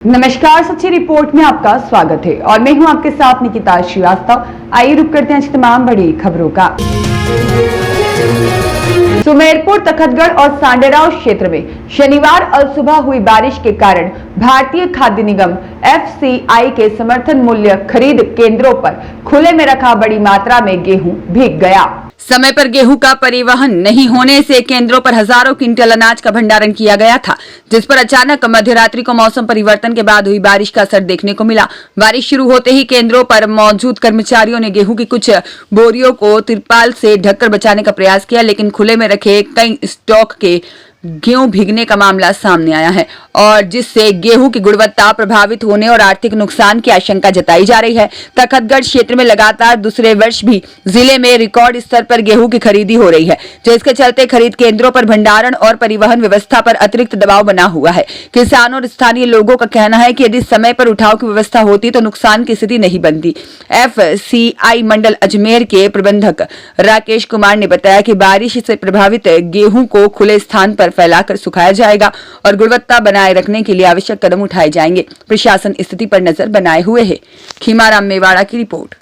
नमस्कार, सच्ची रिपोर्ट में आपका स्वागत है और मैं हूं आपके साथ निकिता श्रीवास्तव। आइए रुक करते हैं आज तमाम बड़ी खबरों का। सुमेरपुर, तखतगढ़ और सांडेराव क्षेत्र में शनिवार अल सुबह हुई बारिश के कारण भारतीय खाद्य निगम FCI के समर्थन मूल्य खरीद केंद्रों पर खुले में रखा बड़ी मात्रा में गेहूं भीग गया। समय पर गेहूं का परिवहन नहीं होने से केंद्रों पर हजारों क्विंटल अनाज का भंडारण किया गया था, जिस पर अचानक मध्यरात्रि को मौसम परिवर्तन के बाद हुई बारिश का असर देखने को मिला। बारिश शुरू होते ही केंद्रों पर मौजूद कर्मचारियों ने गेहूं की कुछ बोरियों को तिरपाल से ढककर बचाने का प्रयास किया, लेकिन खुले में रखे कई स्टॉक के गेहूं भीगने का मामला सामने आया है और जिससे गेहूं की गुणवत्ता प्रभावित होने और आर्थिक नुकसान की आशंका जताई जा रही है। तखतगढ़ क्षेत्र में लगातार दूसरे वर्ष भी जिले में रिकॉर्ड स्तर पर गेहूं की खरीदी हो रही है, जिसके चलते खरीद केंद्रों पर भंडारण और परिवहन व्यवस्था पर अतिरिक्त दबाव बना हुआ है। किसानों और स्थानीय लोगों का कहना है कि यदि समय पर उठाव की व्यवस्था होती तो नुकसान की स्थिति नहीं बनती। FCI मंडल अजमेर के प्रबंधक राकेश कुमार ने बताया कि बारिश से प्रभावित गेहूं को खुले स्थान पर फैलाकर सुखाया जाएगा और गुणवत्ता बनाए रखने के लिए आवश्यक कदम उठाए जाएंगे। प्रशासन स्थिति पर नजर बनाए हुए है। खीमाराम मेवाड़ा की रिपोर्ट।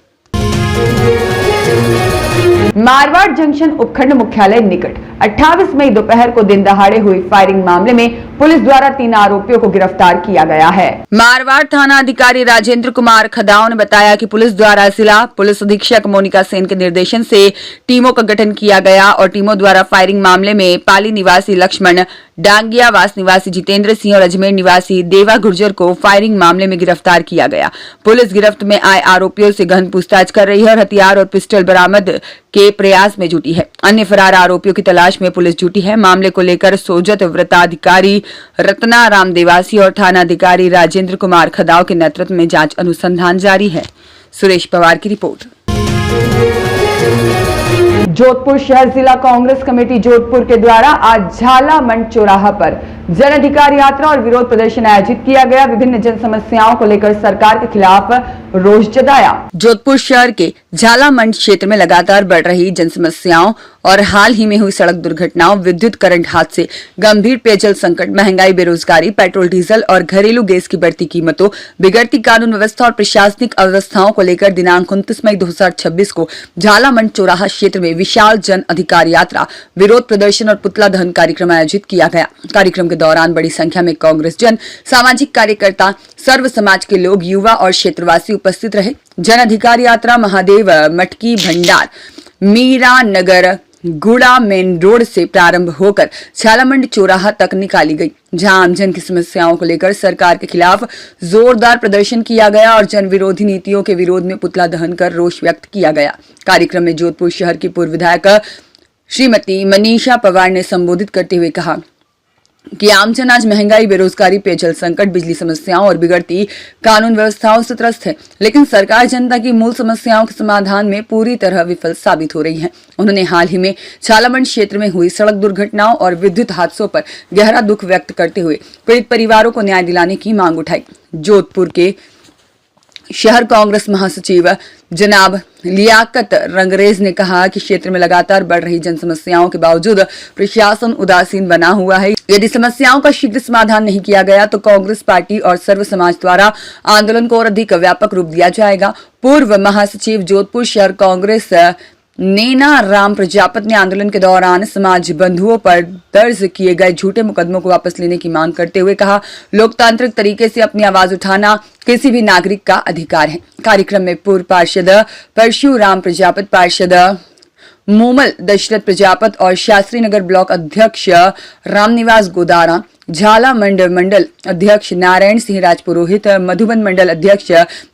मारवाड़ जंक्शन उपखंड मुख्यालय निकट 28 मई दोपहर को दिन दहाड़े हुई फायरिंग मामले में पुलिस द्वारा 3 आरोपियों को गिरफ्तार किया गया है। मारवाड़ थाना अधिकारी राजेंद्र कुमार खदाव ने बताया कि पुलिस द्वारा जिला पुलिस अधीक्षक मोनिका सेन के निर्देशन से टीमों का गठन किया गया और टीमों द्वारा फायरिंग मामले में पाली निवासी लक्ष्मण, डांगियावास निवासी जितेंद्र सिंह और अजमेर निवासी देवा गुर्जर को फायरिंग मामले में गिरफ्तार किया गया। पुलिस गिरफ्त में आए आरोपियों से गहन पूछताछ कर रही है और हथियार और पिस्टल बरामद के प्रयास में जुटी है। अन्य फरार आरोपियों की तलाश में पुलिस जुटी है। मामले को लेकर सोजत व्रताधिकारी रत्नाराम देवासी और थाना अधिकारी राजेंद्र कुमार खदाव के नेतृत्व में जांच अनुसंधान जारी है। सुरेश पवार की रिपोर्ट। जोधपुर शहर जिला कांग्रेस कमेटी जोधपुर के द्वारा आज झाला मंड चौराहा पर जन अधिकार यात्रा और विरोध प्रदर्शन आयोजित किया गया। विभिन्न जन समस्याओं को लेकर सरकार के खिलाफ रोष जताया। जोधपुर शहर के झाला मंड क्षेत्र में लगातार बढ़ रही जन समस्याओं और हाल ही में हुई सड़क दुर्घटनाओं, विद्युत करंट हादसे, गंभीर पेयजल संकट, महंगाई, बेरोजगारी, पेट्रोल डीजल और घरेलू गैस की बढ़ती कीमतों, बिगड़ती कानून व्यवस्था और प्रशासनिक अव्यवस्थाओं को लेकर दिनांक 29 मई 2026 को झाला मंड चौराहा क्षेत्र में विशाल जन अधिकार यात्रा, विरोध प्रदर्शन और पुतला दहन कार्यक्रम आयोजित किया गया। कार्यक्रम के दौरान बड़ी संख्या में कांग्रेस जन, सामाजिक कार्यकर्ता, सर्व समाज के लोग, युवा और क्षेत्रवासी उपस्थित रहे। जन अधिकार यात्रा महादेव मटकी भंडार, मीरा नगर गुड़ा मेन रोड से प्रारंभ होकर झालामंड चौराहा तक निकाली गई, जहां आमजन की समस्याओं को लेकर सरकार के खिलाफ जोरदार प्रदर्शन किया गया और जन विरोधी नीतियों के विरोध में पुतला दहन कर रोष व्यक्त किया गया। कार्यक्रम में जोधपुर शहर की पूर्व विधायक श्रीमती मनीषा पवार ने संबोधित करते हुए कहा कि आमजन आज महंगाई, बेरोजगारी, पेयजल संकट, बिजली समस्याओं और बिगड़ती कानून व्यवस्थाओं से त्रस्त है, लेकिन सरकार जनता की मूल समस्याओं के समाधान में पूरी तरह विफल साबित हो रही है। उन्होंने हाल ही में झालामंड क्षेत्र में हुई सड़क दुर्घटनाओं और विद्युत हादसों पर गहरा दुख व्यक्त करते हुए पीड़ित परिवारों को न्याय दिलाने की मांग उठाई। जोधपुर के शहर कांग्रेस महासचिव जनाब लियाकत रंगरेज ने कहा कि क्षेत्र में लगातार बढ़ रही जन समस्याओं के बावजूद प्रशासन उदासीन बना हुआ है। यदि समस्याओं का शीघ्र समाधान नहीं किया गया तो कांग्रेस पार्टी और सर्व समाज द्वारा आंदोलन को और अधिक व्यापक रूप दिया जाएगा। पूर्व महासचिव जोधपुर शहर कांग्रेस नैना राम प्रजापत ने आंदोलन के दौरान समाज बंधुओं पर दर्ज किए गए झूठे मुकदमों को वापस लेने की मांग करते हुए कहा, लोकतांत्रिक तरीके से अपनी आवाज उठाना किसी भी नागरिक का अधिकार है। कार्यक्रम में पूर्व पार्षद परशुराम प्रजापत, पार्षद मोमल दशरथ प्रजापत और शास्त्री नगर ब्लॉक अध्यक्ष रामनिवास गोदारा, झाला मंडल अध्यक्ष नारायण सिंह राजपुरोहित, मधुबन मंडल अध्यक्ष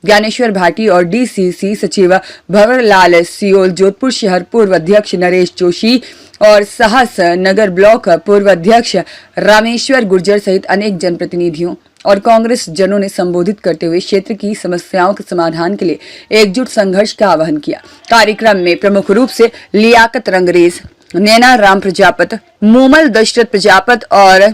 ज्ञानेश्वर भाटी और DCC सचिव भंवरलाल सियोल, जोधपुर शहर पूर्व अध्यक्ष नरेश जोशी और साहस नगर ब्लॉक पूर्व अध्यक्ष रामेश्वर गुर्जर सहित अनेक जनप्रतिनिधियों और कांग्रेस जनों ने संबोधित करते हुए क्षेत्र की समस्याओं के समाधान के लिए एकजुट संघर्ष का आह्वान किया। कार्यक्रम में प्रमुख रूप से लियाकत रंगरेज, नैना राम प्रजापत, मोमल दशरथ प्रजापत और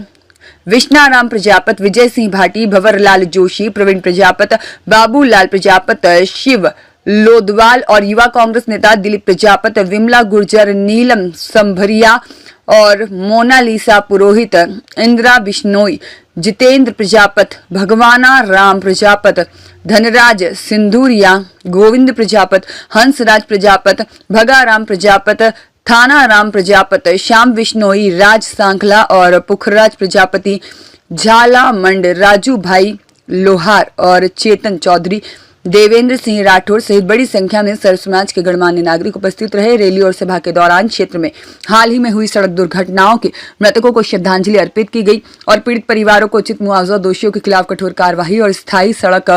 विष्णाराम प्रजापत, विजय सिंह भाटी, भंवरलाल जोशी, प्रवीण प्रजापत, बाबूलाल प्रजापत, शिव लोदवाल और युवा कांग्रेस नेता दिलीप प्रजापत, विमला गुर्जर, नीलम संभरिया और मोनालिसा पुरोहित, इंदिरा बिश्नोई, जितेंद्र प्रजापत, भगवाना राम प्रजापत, धनराज सिंधुरिया, गोविंद प्रजापत, हंसराज प्रजापत, भगाराम प्रजापत, थाना राम प्रजापत, श्याम बिश्नोई, राज सांखला और पुखराज प्रजापति, झालामंड, राजू भाई लोहार और चेतन चौधरी, देवेंद्र सिंह राठौर सहित बड़ी संख्या में सर्व समाज के गणमान्य नागरिक उपस्थित रहे। रैली और सभा के दौरान क्षेत्र में हाल ही में हुई सड़क दुर्घटनाओं के मृतकों को श्रद्धांजलि अर्पित की गई और पीड़ित परिवारों को उचित मुआवजा, दोषियों के खिलाफ कठोर कार्रवाई और स्थायी सड़क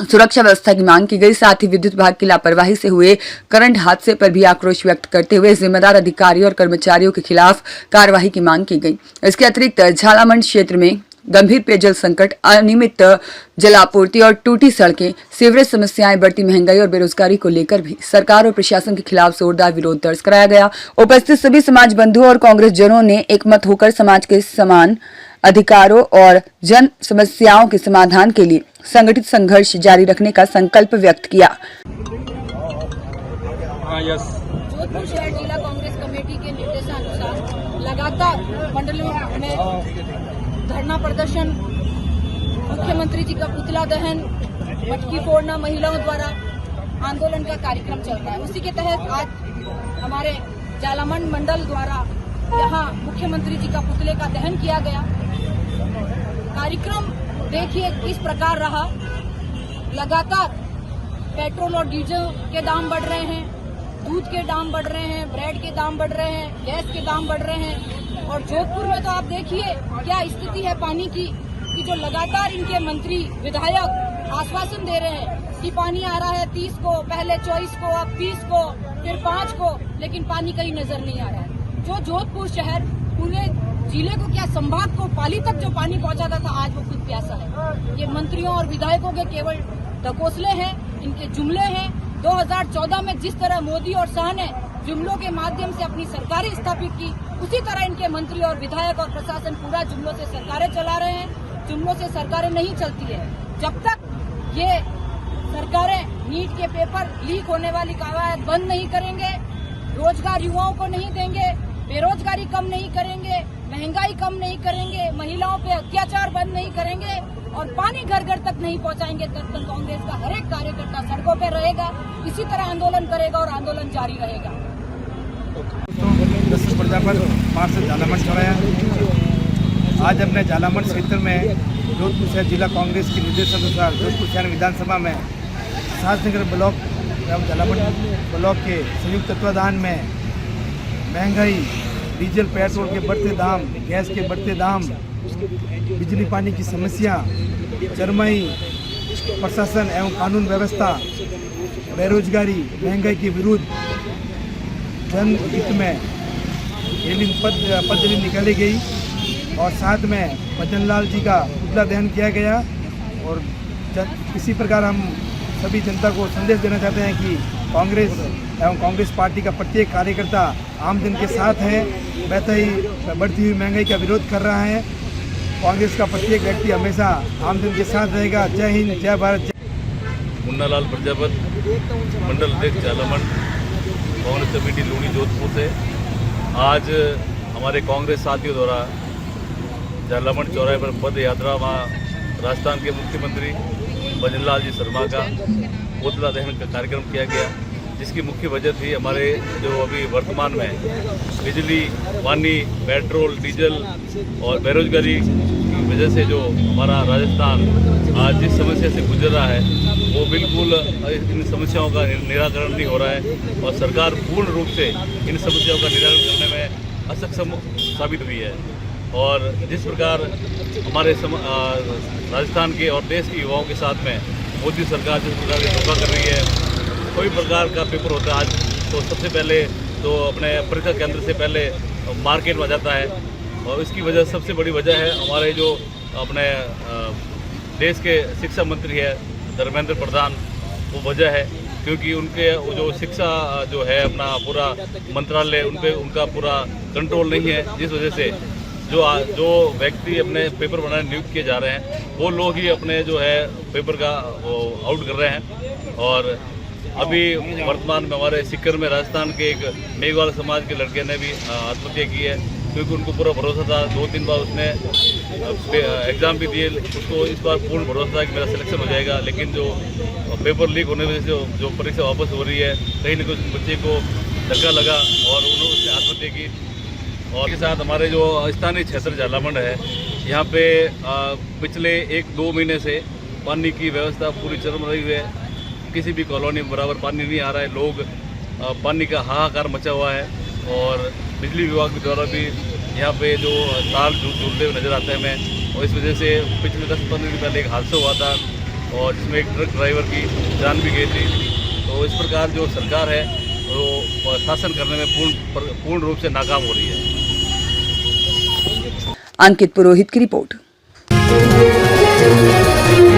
सुरक्षा व्यवस्था की मांग की गई। साथ ही विद्युत विभाग की लापरवाही से हुए करंट हादसे पर भी आक्रोश व्यक्त करते हुए जिम्मेदार अधिकारियों और कर्मचारियों के खिलाफ कार्रवाई की मांग की गई। इसके अतिरिक्त झालामंड क्षेत्र में गंभीर पेयजल संकट, अनियमित जलापूर्ति और टूटी सड़कें, सीवरेज समस्याएं, बढ़ती महंगाई और बेरोजगारी को लेकर भी सरकार और प्रशासन के खिलाफ जोरदार विरोध दर्ज कराया गया। उपस्थित सभी समाज बंधुओं और कांग्रेस जनों ने एकमत होकर समाज के समान अधिकारों और जन समस्याओं के समाधान के लिए संगठित संघर्ष जारी रखने का संकल्प व्यक्त किया। जोधपुर शहर जिला कांग्रेस कमेटी के निर्देशानुसार लगातार मंडलों में धरना प्रदर्शन, मुख्यमंत्री जी का पुतला दहन, मटकी फोड़ना, महिलाओं द्वारा आंदोलन का कार्यक्रम चल रहा है। उसी के तहत आज हमारे झालामंड मंडल द्वारा यहाँ मुख्यमंत्री जी का पुतले का दहन किया गया। कार्यक्रम देखिए किस प्रकार रहा। लगातार पेट्रोल और डीजल के दाम बढ़ रहे हैं, दूध के दाम बढ़ रहे हैं, ब्रेड के दाम बढ़ रहे हैं, गैस के दाम बढ़ रहे हैं। और जोधपुर में तो आप देखिए क्या स्थिति है पानी की, कि जो लगातार इनके मंत्री विधायक आश्वासन दे रहे हैं कि पानी आ रहा है 30 को, पहले 24 को, अब 20 को, फिर 5 को, लेकिन पानी कहीं नजर नहीं आ रहा है। जो जोधपुर शहर पूरे जिले को, क्या संभाग को, पाली तक जो पानी पहुंचाता था, आज वो खुद प्यासा है। ये मंत्रियों और विधायकों के केवल ढकोसले हैं, इनके जुमले हैं। 2014 में जिस तरह मोदी और शाह ने जुमलों के माध्यम से अपनी सरकारें स्थापित की, उसी तरह इनके मंत्री और विधायक और प्रशासन पूरा जुमलों से सरकारें चला रहे हैं। जुमलों से सरकारें नहीं चलती है। जब तक ये सरकारें नीट के पेपर लीक होने वाली कवायद बंद नहीं करेंगे, रोजगार युवाओं को नहीं देंगे, बेरोजगारी कम नहीं करेंगे, महंगाई कम नहीं करेंगे, महिलाओं पे अत्याचार बंद नहीं करेंगे और पानी घर घर तक नहीं पहुंचाएंगे, तब तक कांग्रेस का हर एक कार्यकर्ता सड़कों पे रहेगा, इसी तरह आंदोलन करेगा और आंदोलन जारी रहेगा। प्रजापत पार्षद झालामंड चौराया। आज अपने झालामंड क्षेत्र में जोधपुर शहर जिला कांग्रेस के निर्देशानुसार जोधपुर शहर विधानसभा में शाहनगर ब्लॉक एवं झालामंड ब्लॉक के संयुक्त तत्वाधान में महंगाई, डीजल पेट्रोल के बढ़ते दाम, गैस के बढ़ते दाम, बिजली पानी की समस्या, चरमई, प्रशासन एवं कानून व्यवस्था, बेरोजगारी, महंगाई के विरुद्ध जनहित में पद निकाली गई और साथ में मदन लाल जी का पुतला दहन किया गया। और इसी प्रकार हम सभी जनता को संदेश देना चाहते हैं कि कांग्रेस एवं कांग्रेस पार्टी का प्रत्येक कार्यकर्ता आमजन के साथ है, बढ़ती हुई महंगाई का विरोध कर रहा है। कांग्रेस का प्रत्येक व्यक्ति हमेशा आमजन के साथ रहेगा। जय हिंद, जय भारत। मुन्नालाल प्रजापत, मंडल अध्यक्ष झालामंड, कांग्रेस कमेटी लूनी जोधपुर से। आज हमारे कांग्रेस साथियों द्वारा झालामंड चौराहे पर पद यात्रा वहाँ राजस्थान के मुख्यमंत्री भजन लाल जी शर्मा का पुतला दहन का कार्यक्रम किया गया, जिसकी मुख्य वजह थी हमारे जो अभी वर्तमान में बिजली, पानी, पेट्रोल, डीजल और बेरोजगारी की वजह से जो हमारा राजस्थान आज जिस समस्या से गुजर रहा है, वो बिल्कुल इन समस्याओं का निराकरण नहीं हो रहा है और सरकार पूर्ण रूप से इन समस्याओं का निराकरण करने में असक्षम साबित हुई है। और जिस प्रकार हमारे राजस्थान के और देश के युवाओं के साथ में मोदी सरकार जिस प्रकार की धोखा कर रही है, कोई प्रकार का पेपर होता है आज तो सबसे पहले तो अपने परीक्षा केंद्र से पहले मार्केट में जाता है और इसकी वजह सबसे बड़ी वजह है हमारे जो अपने देश के शिक्षा मंत्री है धर्मेंद्र प्रधान, वो वजह है क्योंकि उनके जो शिक्षा जो है अपना पूरा मंत्रालय उन पर उनका पूरा कंट्रोल नहीं है, जिस वजह से जो व्यक्ति अपने पेपर बनाने नियुक्त किए जा रहे हैं वो लोग ही अपने जो है पेपर का आउट कर रहे हैं। और अभी वर्तमान में हमारे सीकर में राजस्थान के एक मेघवाल समाज के लड़के ने भी आत्महत्या की है, क्योंकि उनको पूरा भरोसा था। 2-3 बार उसने एग्ज़ाम भी दिए, उसको इस बार पूर्ण भरोसा था कि मेरा सिलेक्शन हो जाएगा, लेकिन जो पेपर लीक होने की वजह से जो परीक्षा वापस हो रही है, कहीं ना कहीं बच्चे को धक्का लगा और उन्होंने उसने आत्महत्या की। और के साथ हमारे जो स्थानीय क्षेत्र झालामंड है, यहाँ पे पिछले 1-2 महीने से पानी की व्यवस्था पूरी चरम रही हुई है। किसी भी कॉलोनी में बराबर पानी नहीं आ रहा है, लोग पानी का हाहाकार मचा हुआ है। और बिजली विभाग के द्वारा भी यहाँ पे जो तार झूलते हुए नज़र आते हैं हमें, और इस वजह से पिछले 10-15 दिन पहले एक हादसा हुआ था और जिसमें एक ट्रक ड्राइवर की जान भी गई थी। तो इस प्रकार जो सरकार है वो शासन करने में पूर्ण रूप से नाकाम हो रही है। अंकित पुरोहित की रिपोर्ट।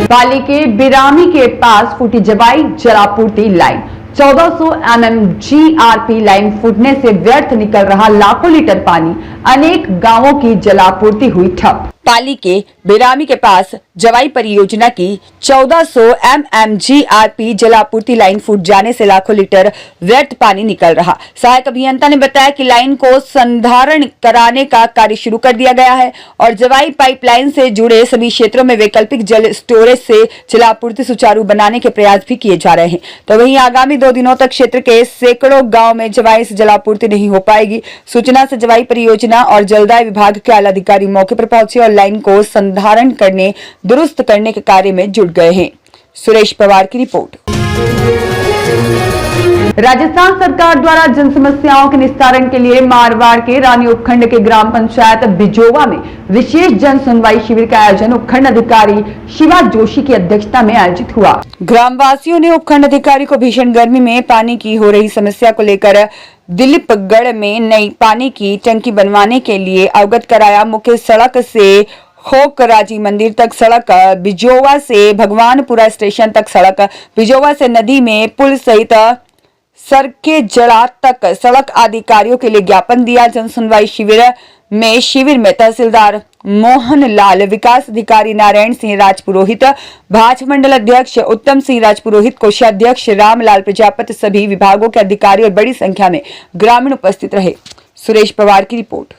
पाली के बिरामी के पास फूटी जवाई जलापूर्ति लाइन। 1400 MMGRP लाइन फूटने से व्यर्थ निकल रहा लाखों लीटर पानी, अनेक गांवों की जलापूर्ति हुई ठप। पाली के बिरामी के पास जवाई परियोजना की 1400 MMGRP जलापूर्ति लाइन फूट जाने से लाखों लीटर व्यर्थ पानी निकल रहा। सहायक अभियंता ने बताया कि लाइन को संधारण कराने का कार्य शुरू कर दिया गया है और जवाई पाइपलाइन से जुड़े सभी क्षेत्रों में वैकल्पिक जल स्टोरेज से जलापूर्ति सुचारू बनाने के प्रयास भी किए जा रहे हैं। तो वहीं आगामी 2 दिनों तक क्षेत्र के सैकड़ों गाँव में जवाई से जलापूर्ति नहीं हो पाएगी। सूचना से जवाई परियोजना और जलदाय विभाग के आला अधिकारी मौके पर पहुंचे और लाइन को संधारण करने, दुरुस्त करने के कार्य में जुट गए हैं। सुरेश पवार की रिपोर्ट। राजस्थान सरकार द्वारा जन समस्याओं के निस्तारण के लिए मारवाड़ के रानी उपखंड के ग्राम पंचायत बिजोवा में विशेष जन सुनवाई शिविर का आयोजन उपखंड अधिकारी शिवा जोशी की अध्यक्षता में आयोजित हुआ। ग्रामवासियों ने उपखंड अधिकारी को भीषण गर्मी में पानी की हो रही समस्या को लेकर दिलीपगढ़ में नई पानी की टंकी बनवाने के लिए अवगत कराया। मुख्य सड़क से होकराजी मंदिर तक सड़क, बिजोवा से भगवानपुरा स्टेशन तक सड़क, बिजोवा से नदी में पुल सहित सरके जड़ा तक सड़क आदि कार्यों के लिए ज्ञापन दिया। जन सुनवाई शिविर में तहसीलदार मोहन लाल, विकास अधिकारी नारायण सिंह राजपुरोहित, भाजपा मंडल अध्यक्ष उत्तम सिंह राजपुरोहित, कोषाध्यक्ष रामलाल प्रजापति, सभी विभागों के अधिकारी और बड़ी संख्या में ग्रामीण उपस्थित रहे। सुरेश पवार की रिपोर्ट।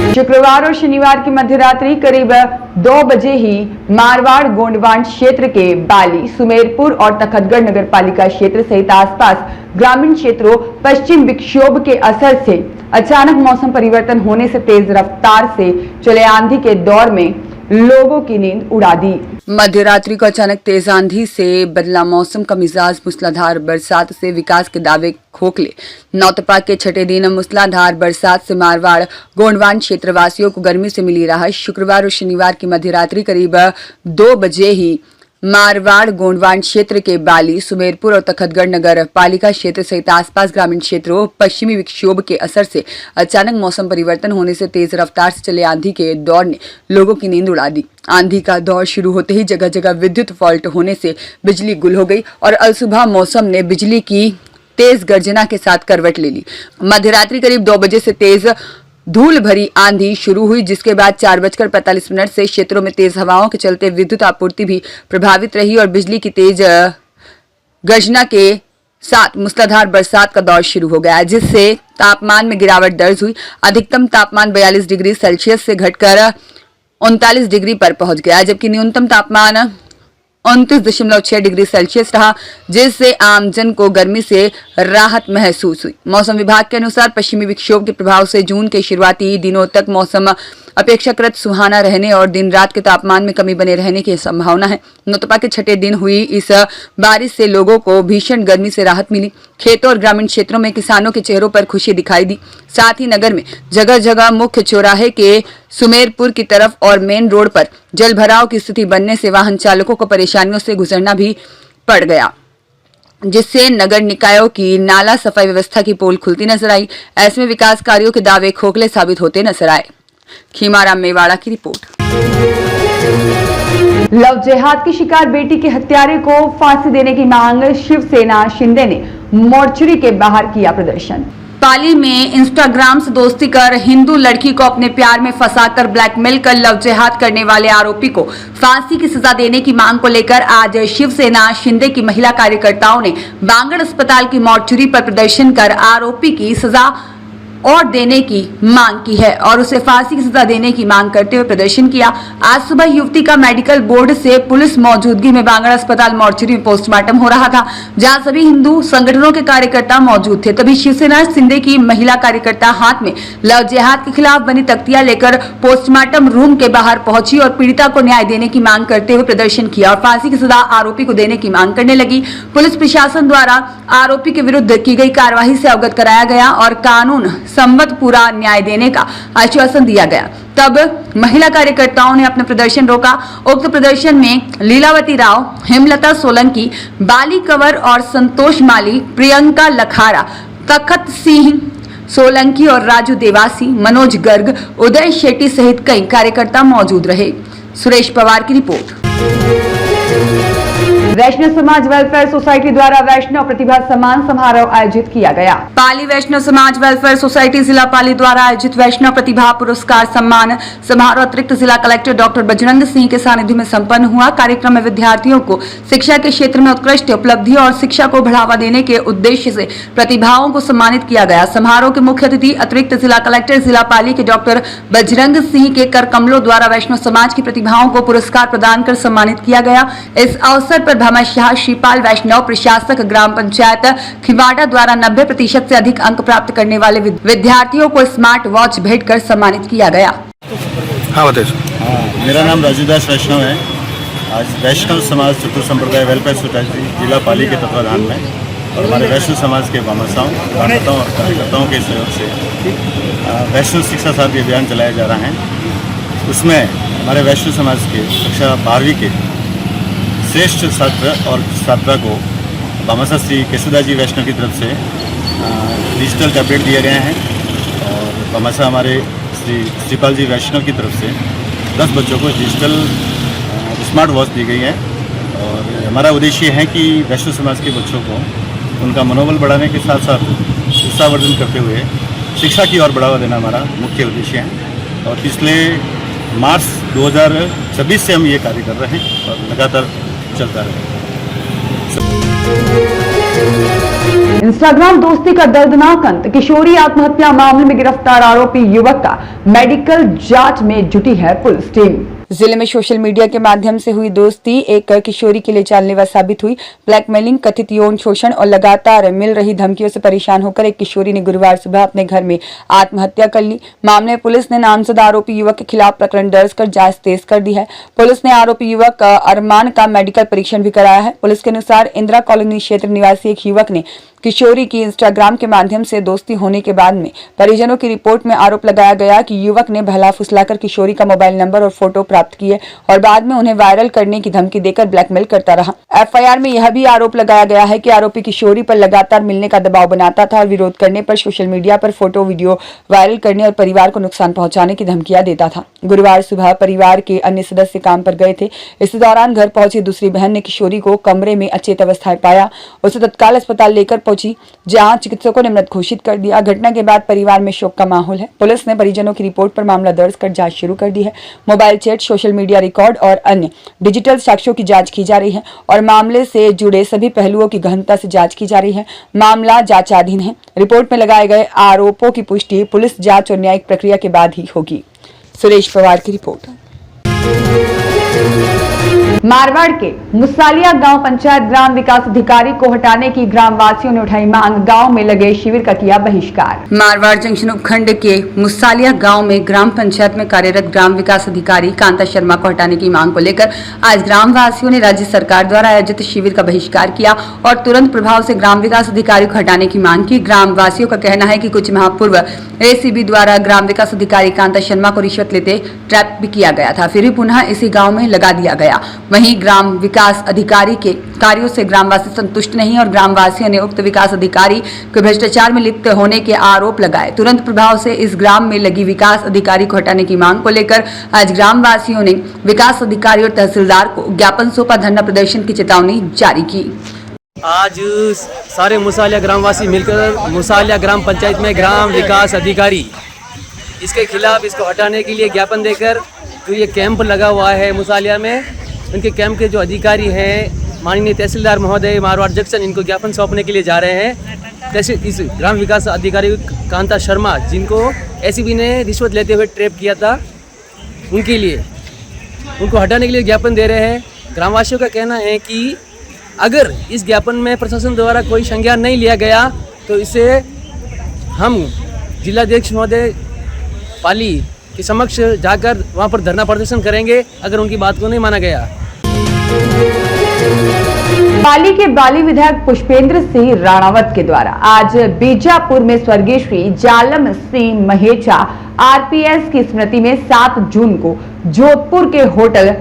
शुक्रवार और शनिवार की मध्यरात्रि करीब 2 बजे ही मारवाड़ गोंडवान क्षेत्र के बाली, सुमेरपुर और तखतगढ़ नगर पालिका क्षेत्र सहित आसपास ग्रामीण क्षेत्रों पश्चिम विक्षोभ के असर से अचानक मौसम परिवर्तन होने से तेज रफ्तार से चले आंधी के दौर में लोगों की नींद उड़ा दी। मध्यरात्रि को अचानक तेज आंधी से बदला मौसम का मिजाज। मूसलाधार बरसात से विकास के दावे खोखले। नौतपा के छठे दिन मूसलाधार बरसात से मारवाड़ गोंडवान क्षेत्रवासियों को गर्मी से मिली राहत। शुक्रवार और शनिवार की मध्यरात्रि करीब 2 बजे ही मारवाड़ गोंडवान क्षेत्र के बाली, सुमेरपुर और तखतगढ़ नगर पालिका क्षेत्र सहित आसपास ग्रामीण क्षेत्रों पश्चिमी विक्षोभ के असर से अचानक मौसम परिवर्तन होने से तेज रफ्तार से चले आंधी के दौर ने लोगों की नींद उड़ा दी। आंधी का दौर शुरू होते ही जगह जगह विद्युत फॉल्ट होने से बिजली गुल हो गई और अलसुबह मौसम ने बिजली की तेज गर्जना के साथ करवट ले ली। मध्यरात्रि करीब 2 बजे से तेज धूल भरी आंधी शुरू हुई, जिसके बाद 4:45 से क्षेत्रों में तेज हवाओं के चलते विद्युत आपूर्ति भी प्रभावित रही और बिजली की तेज गर्जना के साथ मूसलाधार बरसात का दौर शुरू हो गया, जिससे तापमान में गिरावट दर्ज हुई। अधिकतम तापमान 42 डिग्री सेल्सियस से घटकर 39 डिग्री पर पहुंच गया, जबकि न्यूनतम तापमान 29.6 डिग्री सेल्सियस रहा, जिससे आमजन को गर्मी से राहत महसूस हुई। मौसम विभाग के अनुसार पश्चिमी विक्षोभ के प्रभाव से जून के शुरुआती दिनों तक मौसम अपेक्षाकृत सुहाना रहने और दिन रात के तापमान में कमी बने रहने की संभावना है। नौतपा के छठे दिन हुई इस बारिश से लोगों को भीषण गर्मी से राहत मिली। खेतों और ग्रामीण क्षेत्रों में किसानों के चेहरों पर खुशी दिखाई दी। साथ ही नगर में जगह जगह मुख्य चौराहे के सुमेरपुर की तरफ और मेन रोड पर जल भराव की स्थिति बनने से वाहन चालकों को परेशानियों से गुजरना भी पड़ गया, जिससे नगर निकायों की नाला सफाई व्यवस्था की पोल खुलती नजर आई। ऐसे में विकास कार्यों के दावे खोखले साबित होते नजर आए। खीमाराम मेवाड़ा की रिपोर्ट। लव जिहाद की शिकार बेटी के हत्यारे को फांसी देने की मांग शिवसेना शिंदे ने मोर्चरी के बाहर किया प्रदर्शन। पाली में इंस्टाग्राम से दोस्ती कर हिंदू लड़की को अपने प्यार में फंसाकर ब्लैकमेल कर लव जिहाद करने वाले आरोपी को फांसी की सजा देने की मांग को लेकर आज शिवसेना शिंदे की महिला कार्यकर्ताओं ने बांगड़ अस्पताल की मॉर्चरी पर प्रदर्शन कर आरोपी की सजा और देने की मांग की है और उसे फांसी की सजा देने की मांग करते हुए प्रदर्शन किया। आज सुबह युवती का मेडिकल बोर्ड से पुलिस मौजूदगी में बांगड़ अस्पताल मॉर्चरी में पोस्टमार्टम हो रहा था, जहां सभी हिंदू संगठनों के कार्यकर्ता मौजूद थे। तभी शिवसेना शिंदे की महिला कार्यकर्ता हाथ में लव जिहाद के खिलाफ बनी तख्तियां लेकर पोस्टमार्टम रूम के बाहर पहुंची और पीड़िता को न्याय देने की मांग करते हुए प्रदर्शन किया और फांसी की सजा आरोपी को देने की मांग करने लगी। पुलिस प्रशासन द्वारा आरोपी के विरुद्ध की गई कार्रवाई से अवगत कराया गया और कानून सम्मत पूरा न्याय देने का आश्वासन दिया गया। तब महिला कार्यकर्ताओं ने अपना प्रदर्शन रोका। उक्त प्रदर्शन में लीलावती राव, हेमलता सोलंकी, बाली कंवर और संतोष माली, प्रियंका लखारा, तखत सिंह सोलंकी और राजू देवासी, मनोज गर्ग, उदय शेट्टी सहित कई कार्यकर्ता मौजूद रहे। सुरेश पवार की रिपोर्ट। वैष्णव समाज वेलफेयर सोसाइटी द्वारा वैष्णव प्रतिभा सम्मान समारोह आयोजित किया गया। पाली वैष्णव समाज वेलफेयर सोसाइटी जिला पाली द्वारा आयोजित वैष्णव प्रतिभा पुरस्कार सम्मान समारोह अतिरिक्त जिला कलेक्टर डॉक्टर बजरंग सिंह के सानिध्य में संपन्न हुआ। कार्यक्रम में विद्यार्थियों को शिक्षा के क्षेत्र में उत्कृष्ट उपलब्धि और शिक्षा को बढ़ावा देने के उद्देश्य से प्रतिभाओं को सम्मानित किया गया। समारोह के मुख्य अतिथि अतिरिक्त जिला कलेक्टर जिला पाली के डॉक्टर बजरंग सिंह के कर कमलों द्वारा वैष्णव समाज की प्रतिभाओं को पुरस्कार प्रदान कर सम्मानित किया गया। इस अवसर पर भामाशाह श्रीपाल वैष्णव प्रशासक ग्राम पंचायत खिवाड़ा द्वारा 90% से अधिक अंक प्राप्त करने वाले विद्यार्थियों को स्मार्ट वॉच भेंट कर सम्मानित किया गया। हाँ बताइए। मेरा नाम राजूदास वैष्णव है। आज वैष्णव समाज चतुर संप्रदाय वेलफेयर सोसाइटी जिला पाली के तत्वाधान में और हमारे वैष्णव समाज के भामाशाहों और कार्यकर्ताओं के सहयोग से वैष्णव शिक्षा साथी अभियान चलाया जा रहा है। उसमें हमारे वैष्णव समाज के कक्षा 12वीं के श्रेष्ठ छात्र और छात्रा को भामाशाह श्री केशवदास जी वैष्णव की तरफ से डिजिटल टैबलेट दिए गए हैं और भामाशाह हमारे श्री श्रीपाल जी वैष्णव की तरफ से 10 बच्चों को डिजिटल स्मार्ट वॉच दी गई है। और हमारा उद्देश्य है कि वैष्णव समाज के बच्चों को उनका मनोबल बढ़ाने के साथ साथ उत्साहवर्धन करते हुए शिक्षा की ओर बढ़ावा देना हमारा मुख्य उद्देश्य है। और पिछले मार्च 2026 से हम ये कार्य कर रहे हैं और लगातार चलता रहे। इंस्टाग्राम दोस्ती का दर्दनाक अंत। किशोरी आत्महत्या मामले में गिरफ्तार आरोपी युवक का मेडिकल जांच में जुटी है पुलिस टीम। जिले में सोशल मीडिया के माध्यम से हुई दोस्ती एक किशोरी के लिए जानलेवा साबित हुई। ब्लैकमेलिंग, कथित यौन शोषण और लगातार मिल रही धमकियों से परेशान होकर एक किशोरी ने गुरुवार सुबह अपने घर में आत्महत्या कर ली। मामले में पुलिस ने नामजद आरोपी युवक के खिलाफ प्रकरण दर्ज कर जांच तेज कर दी है। पुलिस ने आरोपी युवक अरमान का मेडिकल परीक्षण भी कराया है। पुलिस के अनुसार इंदिरा कॉलोनी क्षेत्र निवासी एक युवक ने किशोरी की इंस्टाग्राम के माध्यम से दोस्ती होने के बाद में परिजनों की रिपोर्ट में आरोप लगाया गया कि युवक ने बहला फुसलाकर किशोरी का मोबाइल नंबर और फोटो प्राप्त किए और बाद में उन्हें वायरल करने की धमकी देकर ब्लैकमेल करता रहा। एफआईआर में यह भी आरोप लगाया गया है कि आरोपी किशोरी पर लगातार मिलने का दबाव बनाता था और विरोध करने पर सोशल मीडिया पर फोटो वीडियो वायरल करने और परिवार को नुकसान पहुंचाने की धमकियां देता था। गुरुवार सुबह परिवार के अन्य सदस्य काम पर गए थे। इस दौरान घर पहुंची दूसरी बहन ने किशोरी को कमरे में अचेत अवस्था पाया। उसे तत्काल अस्पताल लेकर पहुंची, जहां चिकित्सकों ने मृत घोषित कर दिया। घटना के बाद परिवार में शोक का माहौल है। पुलिस ने परिजनों की रिपोर्ट पर मामला दर्ज कर जांच शुरू कर दी है। Mobile chat, social media record और अन्य डिजिटल साक्ष्यों की जांच की जा रही है और मामले से जुड़े सभी पहलुओं की गहनता से जांच की जा रही है। मामला जांचाधीन है। रिपोर्ट में लगाए गए आरोपों की पुष्टि पुलिस जांच और न्यायिक प्रक्रिया के बाद ही होगी। सुरेश पवार की रिपोर्ट। मारवाड़ के मुसालिया गांव पंचायत ग्राम विकास अधिकारी को हटाने की ग्रामवासियों ने उठाई मांग। गांव में लगे शिविर का किया बहिष्कार। मारवाड़ जंक्शन उपखंड के मुसालिया गांव में ग्राम पंचायत में कार्यरत ग्राम विकास अधिकारी कांता शर्मा को हटाने की मांग को लेकर आज ग्रामवासियों ने राज्य सरकार द्वारा आयोजित शिविर का बहिष्कार किया और तुरंत प्रभाव से ग्राम विकास अधिकारी को हटाने की मांग की। ग्रामवासियों का कहना है कि कुछ माह पूर्व एसीबी द्वारा ग्राम विकास अधिकारी कांता शर्मा को रिश्वत लेते ट्रैप भी किया गया था, फिर भी पुनः इसी गाँव में लगा दिया गया। वहीं ग्राम विकास अधिकारी के कार्यों से ग्रामवासी संतुष्ट नहीं और ग्रामवासियों ने उक्त विकास अधिकारी को भ्रष्टाचार में लिप्त होने के आरोप लगाए। तुरंत प्रभाव से इस ग्राम में लगी विकास अधिकारी को हटाने की मांग को लेकर आज ग्रामवासियों ने विकास अधिकारी और तहसीलदार को ज्ञापन सौंपा, धरना प्रदर्शन की चेतावनी जारी की। आज सारे मुसालिया ग्रामवासी मिलकर मुसालिया ग्राम पंचायत में ग्राम विकास अधिकारी इसके खिलाफ इसको हटाने के लिए ज्ञापन देकर जो ये कैंप लगा हुआ है मुसालिया में, उनके कैंप के जो अधिकारी हैं माननीय तहसीलदार महोदय मारवाड़ जंक्शन, इनको ज्ञापन सौंपने के लिए जा रहे हैं। तहसील इस ग्राम विकास अधिकारी कांता शर्मा, जिनको एसीबी ने रिश्वत लेते हुए ट्रैप किया था, उनके लिए उनको हटाने के लिए ज्ञापन दे रहे हैं। ग्रामवासियों का कहना है कि अगर इस ज्ञापन में प्रशासन द्वारा कोई संज्ञान नहीं लिया गया तो इसे हम जिलाध्यक्ष महोदय पाली के समक्ष जाकर वहां पर धरना प्रदर्शन करेंगे अगर उनकी बात को नहीं माना गया। पाली के बाली विधायक पुष्पेंद्र सिंह राणावत के द्वारा आज बीजापुर में स्वर्गीय श्री जालम सिंह महेचा आरपीएस की स्मृति में 7 जून को जोधपुर के hotel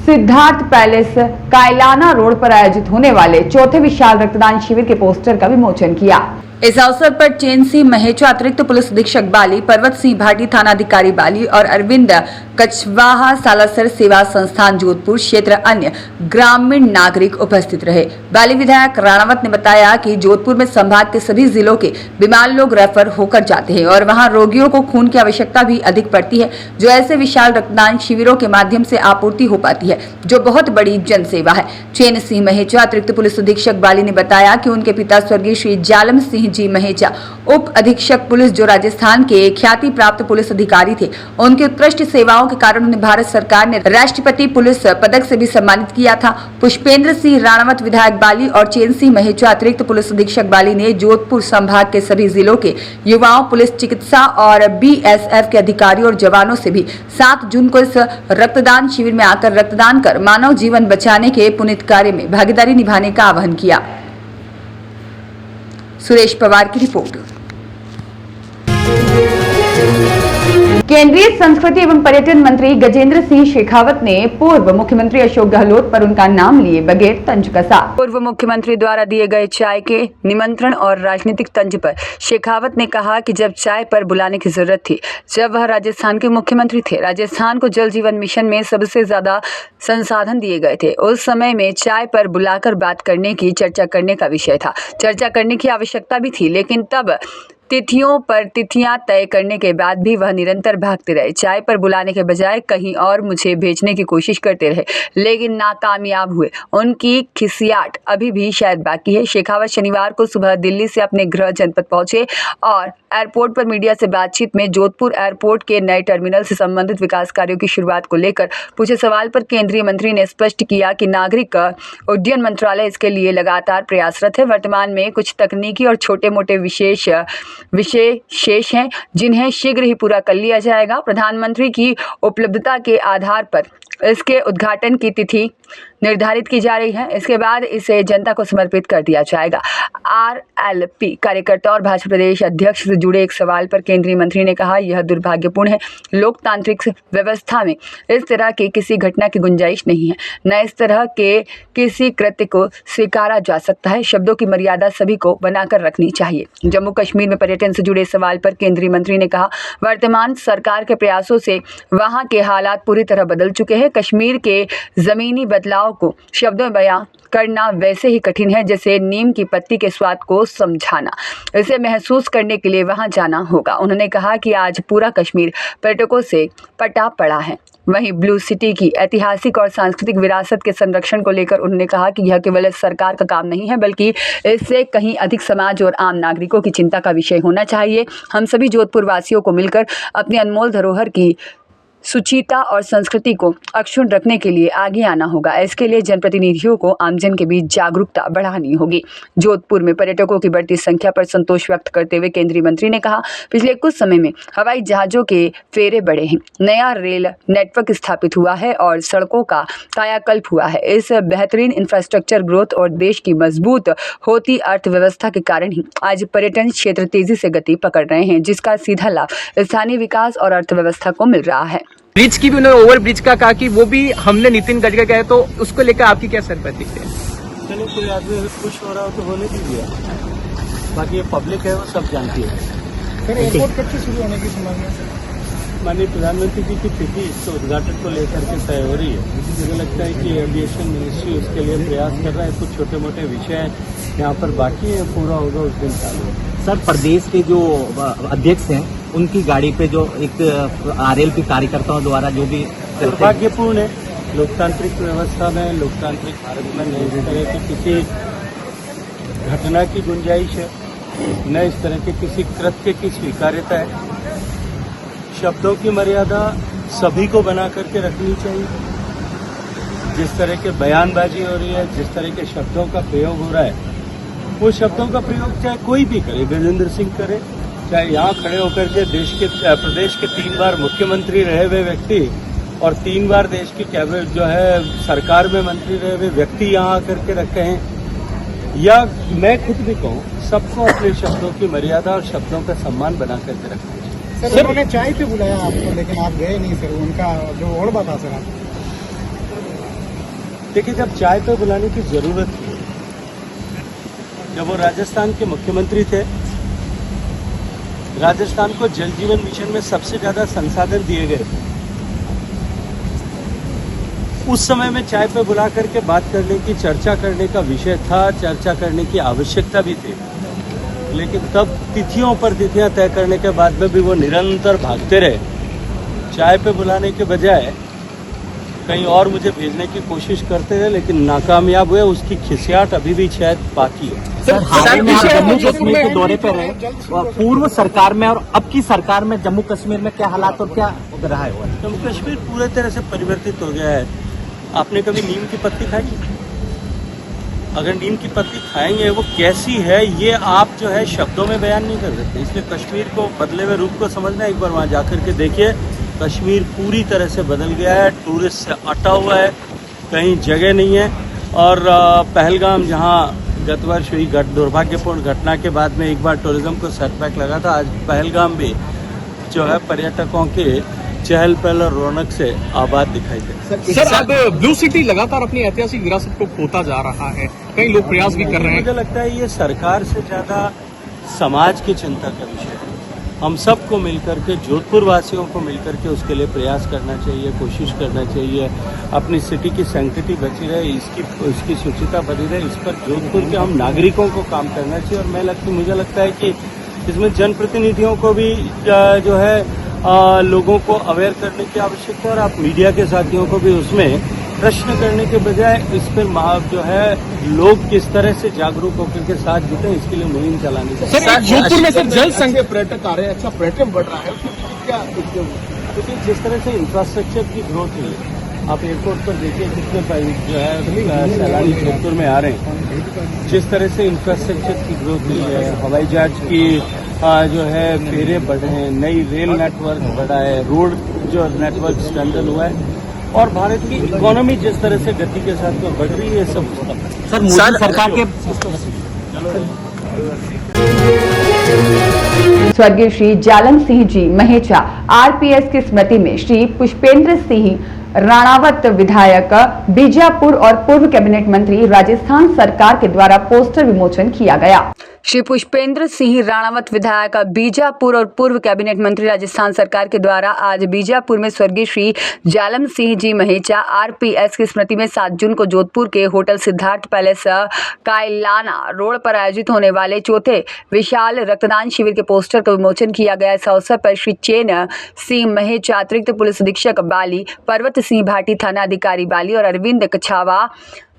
Siddharth palace Kaylana road पर आयोजित होने वाले चौथे विशाल रक्तदान शिविर के पोस्टर का विमोचन किया। इस अवसर पर चैन सिंह महेचा अतिरिक्त पुलिस अधीक्षक बाली, पर्वत सिंह भाटी थाना अधिकारी बाली और अरविंद कछवाहा सालासर सेवा संस्थान जोधपुर क्षेत्र अन्य ग्रामीण नागरिक उपस्थित रहे। बाली विधायक राणावत ने बताया कि जोधपुर में संभाग के सभी जिलों के बीमार लोग रेफर होकर जाते हैं और वहां रोगियों को खून की आवश्यकता भी अधिक पड़ती है, जो ऐसे विशाल रक्तदान शिविरों के माध्यम से आपूर्ति हो पाती है, जो बहुत बड़ी जन सेवा है। चैन सिंह महेचा अतिरिक्त पुलिस अधीक्षक बाली ने बताया कि उनके पिता स्वर्गीय श्री जालम सिंह जी महेचा उप अधीक्षक पुलिस जो राजस्थान के ख्याति प्राप्त पुलिस अधिकारी थे। उनकी उत्कृष्ट सेवाओं के कारण उन्हें भारत सरकार ने राष्ट्रपति पुलिस पदक से भी सम्मानित किया था। पुष्पेंद्र सिंह राणावत विधायक बाली और चैन सिंह महेचा अतिरिक्त पुलिस अधीक्षक बाली ने जोधपुर संभाग के सभी जिलों के युवाओं, पुलिस, चिकित्सा और बीएसएफ के अधिकारियों और जवानों से भी 7 जून को इस रक्तदान शिविर में आकर रक्तदान कर मानव जीवन बचाने के पुनीत कार्य में भागीदारी निभाने का आह्वान किया। सुरेश पवार की रिपोर्ट। केंद्रीय संस्कृति एवं पर्यटन मंत्री गजेंद्र सिंह शेखावत ने पूर्व मुख्यमंत्री अशोक गहलोत पर उनका नाम लिए बगैर तंज कसा। पूर्व मुख्यमंत्री द्वारा दिए गए चाय के निमंत्रण और राजनीतिक तंज पर शेखावत ने कहा कि जब चाय पर बुलाने की जरूरत थी, जब वह राजस्थान के मुख्यमंत्री थे, राजस्थान को जल जीवन मिशन में सबसे ज्यादा संसाधन दिए गए थे, उस समय में चाय पर बुलाकर बात करने की, चर्चा करने का विषय था। चर्चा करने की आवश्यकता भी थी, लेकिन तब तिथियों पर तिथियां तय करने के बाद भी वह निरंतर भागते रहे। चाय पर बुलाने के बजाय कहीं और मुझे भेजने की कोशिश करते रहे, लेकिन नाकामयाब हुए। उनकी खिसियाट अभी भी शायद बाकी है। शेखावत शनिवार को सुबह दिल्ली से अपने गृह जनपद पहुंचे और एयरपोर्ट पर मीडिया से बातचीत में जोधपुर एयरपोर्ट के नए टर्मिनल से संबंधित विकास कार्यों की शुरुआत को लेकर पूछे सवाल पर केंद्रीय मंत्री ने स्पष्ट किया कि नागरिक उड्डयन मंत्रालय इसके लिए लगातार प्रयासरत है। वर्तमान में कुछ तकनीकी और छोटे मोटे विषय शेष हैं, जिन्हें शीघ्र ही पूरा कर लिया जाएगा। प्रधानमंत्री की उपलब्धता के आधार पर इसके उद्घाटन की तिथि निर्धारित की जा रही है। इसके बाद इसे जनता को समर्पित कर दिया जाएगा। आरएलपी कार्यकर्ता और भाजपा प्रदेश अध्यक्ष से जुड़े एक सवाल पर केंद्रीय मंत्री ने कहा, यह दुर्भाग्यपूर्ण है। लोकतांत्रिक व्यवस्था में इस तरह की किसी घटना की गुंजाइश नहीं है, न इस तरह के किसी कृत्य को स्वीकारा जा सकता है। शब्दों की मर्यादा सभी को बनाकर रखनी चाहिए। जम्मू कश्मीर में पर्यटन से जुड़े सवाल पर केंद्रीय मंत्री ने कहा, वर्तमान सरकार के प्रयासों से वहां के हालात पूरी तरह बदल चुके हैं। कश्मीर के जमीनी बदलाव को शब्दों में बयां करना वैसे ही कठिन है जैसे नीम की पत्ती के स्वाद को समझाना। इसे महसूस करने के लिए वहां जाना होगा। उन्होंने कहा कि आज पूरा कश्मीर पर्यटकों से पटा पड़ा है। वहीं ब्लू सिटी की ऐतिहासिक और सांस्कृतिक विरासत के संरक्षण को लेकर उन्होंने कहा कि यह केवल सरकार का काम नहीं है, बल्कि इससे कहीं अधिक समाज और आम नागरिकों की चिंता का विषय होना चाहिए। हम सभी जोधपुर वासियों को मिलकर अपनी अनमोल धरोहर की सुचिता और संस्कृति को अक्षुण्ण रखने के लिए आगे आना होगा। इसके लिए जनप्रतिनिधियों को आमजन के बीच जागरूकता बढ़ानी होगी। जोधपुर में पर्यटकों की बढ़ती संख्या पर संतोष व्यक्त करते हुए केंद्रीय मंत्री ने कहा, पिछले कुछ समय में हवाई जहाजों के फेरे बढ़े हैं, नया रेल नेटवर्क स्थापित हुआ है और सड़कों का कायाकल्प हुआ है। इस बेहतरीन इंफ्रास्ट्रक्चर ग्रोथ और देश की मजबूत होती अर्थव्यवस्था के कारण ही आज पर्यटन क्षेत्र तेजी से गति पकड़ रहे हैं, जिसका सीधा लाभ स्थानीय विकास और अर्थव्यवस्था को मिल रहा है। ब्रिज की भी उन्होंने ओवर ब्रिज का कहा कि वो भी हमने नितिन गडकरी कहे, तो उसको लेकर आपकी क्या सरपति है? चलो कोई आदमी खुश हो रहा हो तो होने दीजिए, बाकी ये पब्लिक है वो सब जानती है। सर एयरपोर्ट कब से शुरू होने की संभावना है? माननीय प्रधानमंत्री जी की तिथि इसके उद्घाटन को लेकर के तय हो रही है। मुझे लगता है कि एविएशन मिनिस्ट्री उसके लिए प्रयास कर रहा है। कुछ छोटे मोटे विषय यहाँ पर बाकी है, पूरा होगा उस दिन चालू होगा। सर, प्रदेश के जो अध्यक्ष हैं उनकी गाड़ी पे जो एक आरएलपी कार्यकर्ताओं द्वारा जो भी दुर्भाग्यपूर्ण है। लोकतांत्रिक व्यवस्था में, लोकतांत्रिक भारत में न इस तरह की किसी घटना की गुंजाइश है, न इस तरह के किसी कृत्य की स्वीकार्यता है। शब्दों की मर्यादा सभी को बना करके रखनी चाहिए। जिस तरह के बयानबाजी हो रही है, जिस तरह के शब्दों का प्रयोग हो रहा है, वो शब्दों का प्रयोग चाहे कोई भी करे, गजेंद्र सिंह करे, चाहे यहाँ खड़े होकर के प्रदेश के 3 बार मुख्यमंत्री रहे हुए व्यक्ति और 3 बार देश की कैबिनेट जो है सरकार में मंत्री रहे हुए व्यक्ति यहाँ आकर के रखे हैं, या मैं खुद भी कहूँ, सबको अपने शब्दों की मर्यादा और शब्दों का सम्मान बना करके रखना चाहिए। सर, उन्होंने चाय पे बुलाया आपको, लेकिन आप गए नहीं सर। उनका जो और बता सर आप। देखिए, जब चाय पे बुलाने की जरूरत थी, जब वो राजस्थान के मुख्यमंत्री थे, राजस्थान को जल जीवन मिशन में सबसे ज्यादा संसाधन दिए गए थे, उस समय में चाय पे बुला करके बात करने की, चर्चा करने का विषय था, चर्चा करने की आवश्यकता भी थी। लेकिन तब तिथियों पर तिथियां तय करने के बाद में भी वो निरंतर भागते रहे। चाय पे बुलाने के बजाय कहीं और मुझे भेजने की कोशिश करते रहे, लेकिन नाकामयाब हुए। उसकी खिसियाट अभी भी शायद बाकी है। सर, हाल में आप जम्मू कश्मीर के दौरे पर रहे, पूर्व सरकार में और अब की सरकार में जम्मू कश्मीर में क्या हालात और क्या रहा है? जम्मू कश्मीर पूरे तरह से परिवर्तित हो गया है। आपने कभी नीम की पत्ती खाई? अगर नीम की पत्ती खाएंगे, वो कैसी है ये आप जो है शब्दों में बयान नहीं कर सकते। इसलिए कश्मीर को बदले हुए रूप को समझना, एक बार वहाँ जाकर के देखिए। कश्मीर पूरी तरह से बदल गया है, टूरिस्ट से अटा हुआ है, कहीं जगह नहीं है। और पहलगाम, जहाँ गत वर्ष हुई दुर्भाग्यपूर्ण घटना के बाद में एक बार टूरिज्म को सेटबैक लगा था, आज पहलगाम भी जो है पर्यटकों के चहल पहल और रौनक से आबाद दिखाई दे। सर, अब ब्लू सिटी लगातार अपनी ऐतिहासिक विरासत को खोता जा रहा है, कई लोग प्रयास भी कर रहे हैं। मुझे लगता है ये सरकार से ज्यादा समाज की चिंता का विषय है। हम सबको मिलकर के, जोधपुर वासियों को मिलकर के उसके लिए प्रयास करना चाहिए, कोशिश करना चाहिए। अपनी सिटी की सैंक्टिटी बची रहे, उसकी शुचिता बनी रहे, इस पर जोधपुर के हम नागरिकों को काम करना चाहिए। और मुझे लगता है कि इसमें जनप्रतिनिधियों को भी जो है लोगों को अवेयर करने की आवश्यकता है, और आप मीडिया के साथियों को भी उसमें प्रश्न करने के बजाय इस पर जो है लोग किस तरह से जागरूक होकर के साथ जुटे, इसके लिए मुहिम चलानी चाहिए। सर, जोधपुर में सर जल संघ के पर्यटक आ रहे हैं, अच्छा पर्यटन बढ़ रहा है, क्या देखते हो? क्योंकि जिस तरह से इंफ्रास्ट्रक्चर की ग्रोथ हुई है, आप एयरपोर्ट पर देखिए कितने जो है सैलानी जोधपुर में आ रहे हैं। जिस तरह से इंफ्रास्ट्रक्चर की ग्रोथ हुई है, हवाई जहाज की जो है फेरे बढ़े हैं, नई रेल नेटवर्क बढ़ा है, रोड जो नेटवर्क स्ट्रेंथन हुआ है, और भारत की इकोनॉमी जिस तरह से गति के साथ में बढ़ रही है, सब सर मोदी सरकार के स्वर्गीय श्री जालम सिंह जी महेचा आरपीएस की स्मृति में श्री पुष्पेंद्र सिंह राणावत विधायक बीजापुर और पूर्व कैबिनेट मंत्री राजस्थान सरकार के द्वारा पोस्टर विमोचन किया गया। श्री पुष्पेंद्र सिंह राणावत विधायक बीजापुर और पूर्व कैबिनेट मंत्री राजस्थान सरकार के द्वारा आज बीजापुर में स्वर्गीय श्री जालम सिंह जी महेचा आरपीएस की स्मृति में 7 जून को जोधपुर के hotel Siddharth palace Kaylana road पर आयोजित होने वाले चौथे विशाल रक्तदान शिविर के पोस्टर का विमोचन किया गया। इस अवसर पर श्री चेन सिंह महेचा, अतिरिक्त पुलिस अधीक्षक बाली, पर्वत सिंह भाटी, थाना अधिकारी बाली और अरविंद कछावा,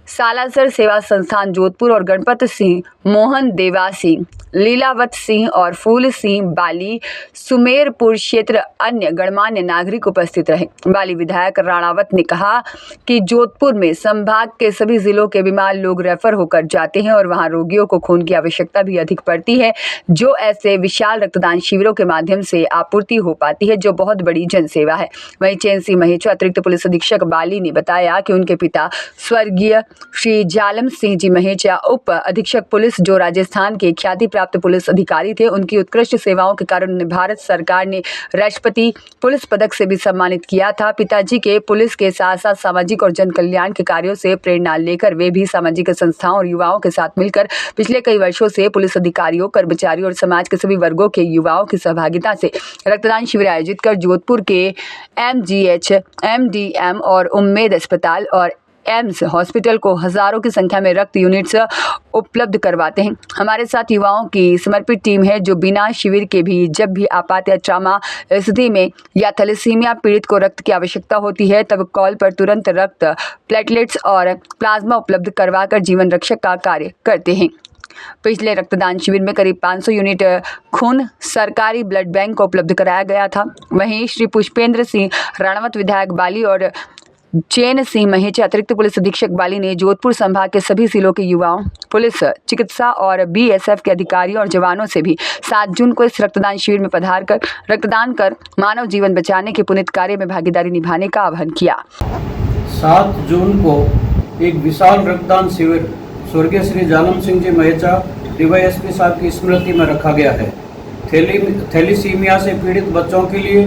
सालासर सेवा संस्थान जोधपुर और गणपत सिंह, मोहन देवासी, लीलावत सिंह और फूल सिंह बाली, सुमेरपुर क्षेत्र अन्य गणमान्य नागरिक उपस्थित रहे। बाली विधायक राणावत ने कहा कि जोधपुर में संभाग के सभी जिलों के बीमार लोग रेफर होकर जाते हैं और वहां रोगियों को खून की आवश्यकता भी अधिक पड़ती है, जो ऐसे विशाल रक्तदान शिविरों के माध्यम से आपूर्ति हो पाती है, जो बहुत बड़ी जनसेवा है। वहीं चैन सिंह महेचा, अतिरिक्त पुलिस अधीक्षक बाली ने बताया कि उनके पिता स्वर्गीय श्री जालम सिंह जी महेचा, उप अधीक्षक पुलिस, जो राजस्थान के ख्याति प्राप्त पुलिस अधिकारी थे। उनकी उत्कृष्ट सेवाओं के कारण उन्हें भारत सरकार ने राष्ट्रपति पुलिस पदक से भी सम्मानित किया था। पिताजी के पुलिस के साथ साथ सामाजिक और जन कल्याण के कार्यों से प्रेरणा लेकर वे भी सामाजिक संस्थाओं और युवाओं के साथ मिलकर पिछले कई वर्षों से पुलिस अधिकारियों, कर्मचारियों और समाज के सभी वर्गों के युवाओं की सहभागिता से रक्तदान शिविर आयोजित कर जोधपुर के MGH, MDM और उम्मेद अस्पताल और एम्स हॉस्पिटल को हजारों की संख्या में रक्त यूनिट्स उपलब्ध करवाते हैं। हमारे साथ युवाओं की समर्पित टीम है जो बिना शिविर के भी जब भी आपात या ट्रॉमा स्थिति में या थैलेसीमिया पीड़ित को रक्त की आवश्यकता होती है तब कॉल पर तुरंत रक्त, प्लेटलेट्स और प्लाज्मा उपलब्ध करवाकर जीवन रक्षक का कार्य करते हैं। पिछले रक्तदान शिविर में करीब 500 यूनिट खून सरकारी ब्लड बैंक को उपलब्ध कराया गया था। वहीं श्री पुष्पेंद्र सिंह राणावत, विधायक बाली, और चैन सिंह महेचा, अतिरिक्त पुलिस अधीक्षक बाली ने जोधपुर संभाग के सभी जिलों के युवाओं, पुलिस, चिकित्सा और BSF के अधिकारियों और जवानों से भी 7 जून को इस रक्तदान शिविर में पधार कर रक्तदान कर मानव जीवन बचाने के पुनीत कार्य में भागीदारी निभाने का आह्वान किया। 7 जून को एक विशाल रक्तदान शिविर स्वर्गीय श्री जालम सिंह जी महेचा DYSP साहब की स्मृति में रखा गया है। थैलीसीमिया से पीड़ित बच्चों के लिए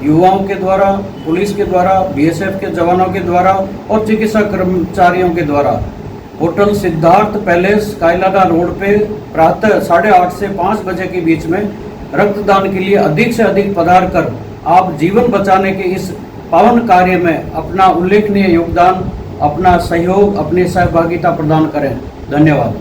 युवाओं के द्वारा, पुलिस के द्वारा, BSF के जवानों के द्वारा और चिकित्सा कर्मचारियों के द्वारा होटल सिद्धार्थ पैलेस, कायलागा रोड पे प्रातः 8:30 से 5 बजे के बीच में रक्तदान के लिए अधिक से अधिक पधार कर आप जीवन बचाने के इस पावन कार्य में अपना उल्लेखनीय योगदान, अपना सहयोग, अपनी सहभागिता प्रदान करें। धन्यवाद।